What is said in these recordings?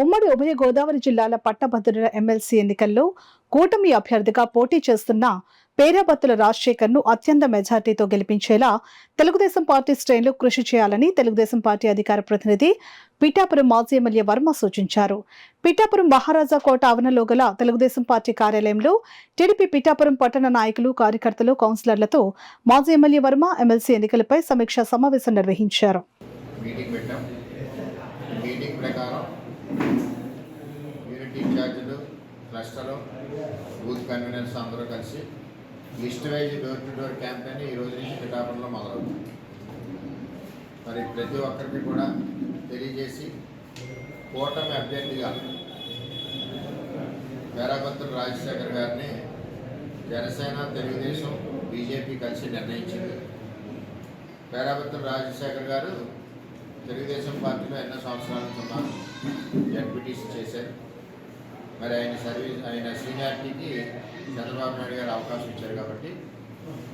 ఉమ్మడి ఉభయ గోదావరి జిల్లాల పట్టభద్రుల ఎమ్మెల్సీ ఎన్నికల్లో కూటమి అభ్యర్థిగా పోటీ చేస్తున్న పేరాబత్తుల రాజశేఖర్ ను అత్యంత మెజార్టీతో గెలిపించేలా తెలుగుదేశం పార్టీ శ్రేణులు కృషి చేయాలని తెలుగుదేశం పార్టీ అధికార ప్రతినిధి పిఠాపురం మాజీ ఎమ్మెల్యే వర్మ సూచించారు. పిఠాపురం మహారాజా కోట ఆవరణలో గల తెలుగుదేశం పార్టీ కార్యాలయంలో టీడీపీ పిఠాపురం పట్టణ నాయకులు, కార్యకర్తలు, కౌన్సిలర్లతో మాజీ ఎమ్మెల్యే వర్మ ఎమ్మెల్సీ ఎన్నికలపై సమీక్షా సమావేశం నిర్వహించారు. యూనిటీ ఇన్ఛార్జీలు, క్లస్టరు, బూత్ కన్వీనర్స్ అందరూ కలిసి list wise door to door campaign ఈ రోజు నుంచి పిఠాపురంలో మొదలవుతుంది. మరి ప్రతి ఒక్కరికి కూడా తెలియజేసి కూటమి అభ్యర్థిగా పేరాబత్తుల రాజశేఖర్ గారిని జనసేన, తెలుగుదేశం, బీజేపీ కలిసి నిర్ణయించింది. పేరాబత్తుల రాజశేఖర్ గారు తెలుగుదేశం పార్టీలో ఎన్నో సంవత్సరాల ఉన్నారు, జడ్పీటీసీ చేశారు. మరి ఆయన సీనియారిటీకి చంద్రబాబు నాయుడు గారు అవకాశం ఇచ్చారు కాబట్టి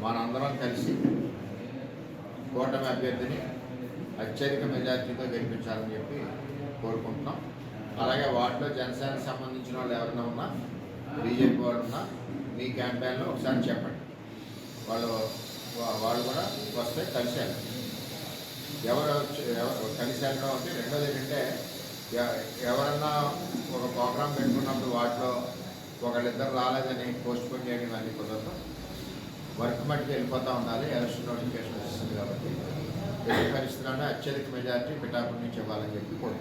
మనందరం కలిసి కూటమి అభ్యర్థిని అత్యధిక మెజార్టీతో గెలిపించాలని చెప్పి కోరుకుంటున్నాం. అలాగే వాటిలో జనసేనకు సంబంధించిన వాళ్ళు ఎవరైనా ఉన్నా, బీజేపీ వాళ్ళు ఉన్నా మీ క్యాంపెయిన్లో ఒకసారి చెప్పండి. వాళ్ళు కూడా వస్తే కలిసారు. ఎవరు కలిసి వెళ్ళడం అంటే రెండోది ఏంటంటే ఎవరన్నా ఒక ప్రోగ్రాం పెట్టుకున్నప్పుడు వాటిలో ఒకళ్ళిద్దరు రాలేదని పోస్ట్పోన్ చేయడం అన్నీ కుదరదు. వర్క్ మట్టికి వెళ్ళిపోతూ ఉండాలి. ఎలక్షన్ నోటిఫికేషన్ వస్తుంది కాబట్టి ఎట్టి పరిస్థితుల్లోనే అత్యధిక మెజార్టీ పిఠాపురం నుంచి ఇవ్వాలని చెప్పి కోరుకుంటున్నాను.